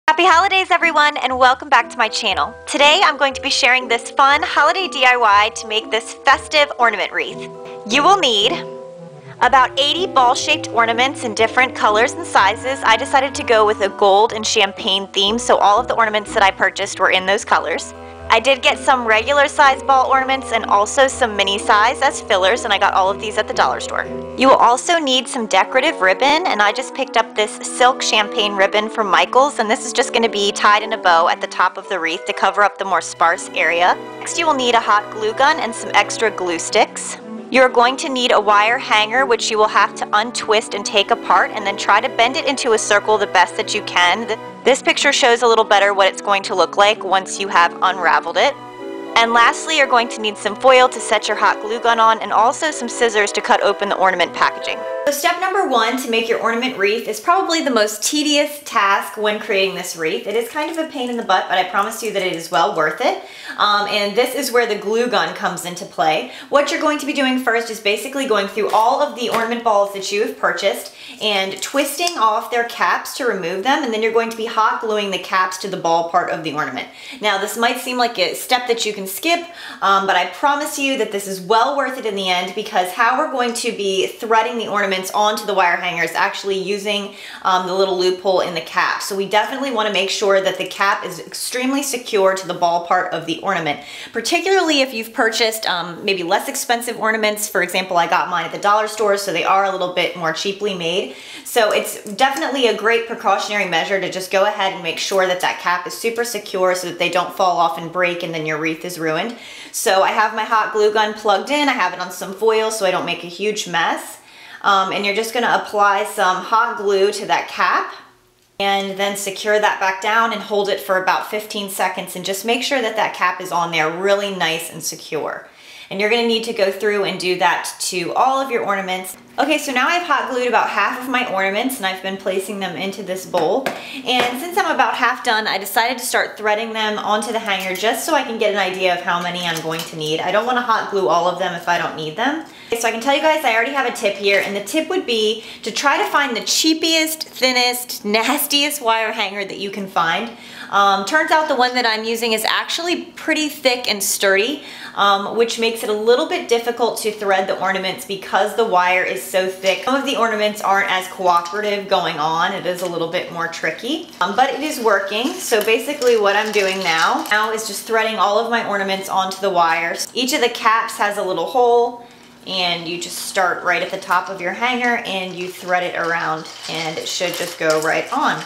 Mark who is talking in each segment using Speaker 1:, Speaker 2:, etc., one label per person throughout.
Speaker 1: Happy holidays everyone, and welcome back to my channel. Today I'm going to be sharing this fun holiday DIY to make this festive ornament wreath. You will need about 80 ball-shaped ornaments in different colors and sizes. I decided to go with a gold and champagne theme, so all of the ornaments that I purchased were in those colors. I did get some regular size ball ornaments and also some mini size as fillers, and I got all of these at the dollar store. You will also need some decorative ribbon, and I just picked up this silk champagne ribbon from Michaels, and this is just going to be tied in a bow at the top of the wreath to cover up the more sparse area. Next you will need a hot glue gun and some extra glue sticks. You're going to need a wire hanger, which you will have to untwist and take apart and then try to bend it into a circle the best that you can. This picture shows a little better what it's going to look like once you have unraveled it. And lastly, you're going to need some foil to set your hot glue gun on and also some scissors to cut open the ornament packaging. So step number one to make your ornament wreath is probably the most tedious task when creating this wreath. It is kind of a pain in the butt, but I promise you that it is well worth it. And this is where the glue gun comes into play. What you're going to be doing first is basically going through all of the ornament balls that you have purchased and twisting off their caps to remove them, and then you're going to be hot gluing the caps to the ball part of the ornament. Now this might seem like a step that you can skip, but I promise you that this is well worth it in the end, because how we're going to be threading the ornaments onto the wire hanger is actually using the little loophole in the cap. So we definitely want to make sure that the cap is extremely secure to the ball part of the ornament, particularly if you've purchased maybe less expensive ornaments. For example, I got mine at the dollar store, so they are a little bit more cheaply made. So it's definitely a great precautionary measure to just go ahead and make sure that that cap is super secure so that they don't fall off and break and then your wreath is ruined. So I have my hot glue gun plugged in. I have it on some foil so I don't make a huge mess. And you're just going to apply some hot glue to that cap and then secure that back down and hold it for about 15 seconds and just make sure that that cap is on there really nice and secure. And you're going to need to go through and do that to all of your ornaments. Okay, so now I've hot glued about half of my ornaments and I've been placing them into this bowl. And since I'm about half done, I decided to start threading them onto the hanger just so I can get an idea of how many I'm going to need. I don't want to hot glue all of them if I don't need them. Okay, so I can tell you guys I already have a tip here, and the tip would be to try to find the cheapest, thinnest, nastiest wire hanger that you can find. Turns out the one that I'm using is actually pretty thick and sturdy, which makes it a little bit difficult to thread the ornaments because the wire is so thick. Some of the ornaments aren't as cooperative going on. It is a little bit more tricky, but it is working. So basically what I'm doing now is just threading all of my ornaments onto the wires. Each of the caps has a little hole, and you just start right at the top of your hanger and you thread it around and it should just go right on.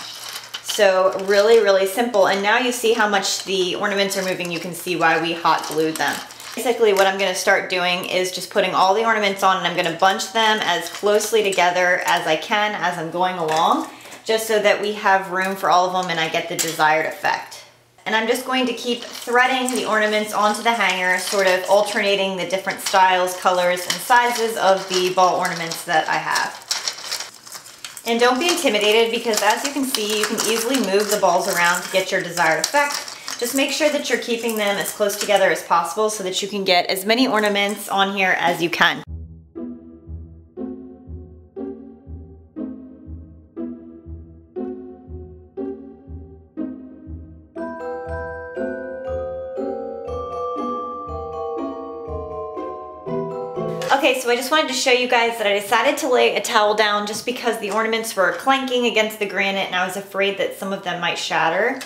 Speaker 1: So really, really simple. And now you see how much the ornaments are moving. You can see why we hot glued them. Basically what I'm going to start doing is just putting all the ornaments on, and I'm going to bunch them as closely together as I can as I'm going along, just so that we have room for all of them and I get the desired effect. And I'm just going to keep threading the ornaments onto the hanger, sort of alternating the different styles, colors, and sizes of the ball ornaments that I have. And don't be intimidated, because as you can see, you can easily move the balls around to get your desired effect. Just make sure that you're keeping them as close together as possible so that you can get as many ornaments on here as you can. Okay, so I just wanted to show you guys that I decided to lay a towel down just because the ornaments were clanking against the granite and I was afraid that some of them might shatter.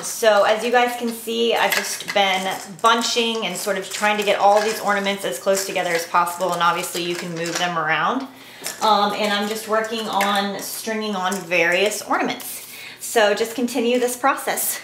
Speaker 1: So as you guys can see, I've just been bunching and sort of trying to get all these ornaments as close together as possible, and obviously you can move them around. And I'm just working on stringing on various ornaments. So just continue this process.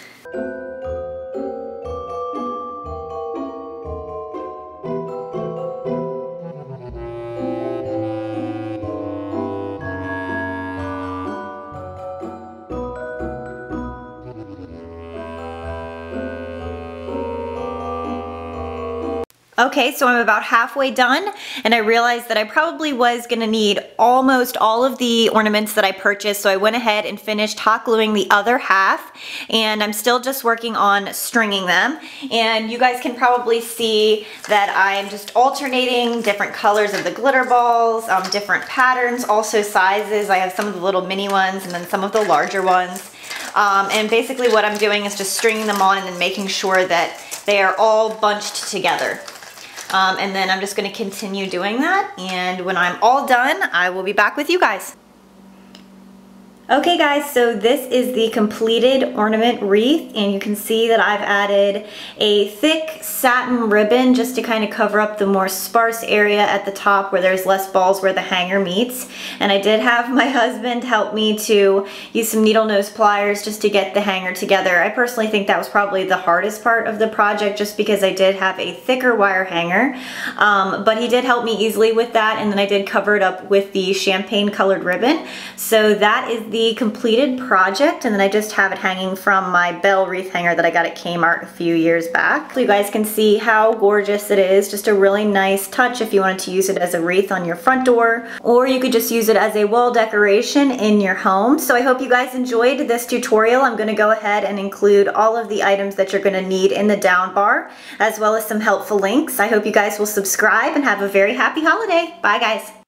Speaker 1: Okay, so I'm about halfway done, and I realized that I probably was gonna need almost all of the ornaments that I purchased, so I went ahead and finished hot gluing the other half, and I'm still just working on stringing them. And you guys can probably see that I'm just alternating different colors of the glitter balls, different patterns, also sizes. I have some of the little mini ones and then some of the larger ones. And basically what I'm doing is just stringing them on and then making sure that they are all bunched together. And then I'm just going to continue doing that, and when I'm all done, I will be back with you guys. Okay guys, so this is the completed ornament wreath, and you can see that I've added a thick satin ribbon just to kind of cover up the more sparse area at the top where there's less balls where the hanger meets. And I did have my husband help me to use some needle nose pliers just to get the hanger together. I personally think that was probably the hardest part of the project just because I did have a thicker wire hanger, but he did help me easily with that, and then I did cover it up with the champagne colored ribbon. So that is the completed project, and then I just have it hanging from my bell wreath hanger that I got at Kmart a few years back. So you guys can see how gorgeous it is. Just a really nice touch if you wanted to use it as a wreath on your front door, or you could just use it as a wall decoration in your home. So I hope you guys enjoyed this tutorial. I'm going to go ahead and include all of the items that you're going to need in the down bar, as well as some helpful links. I hope you guys will subscribe and have a very happy holiday. Bye guys.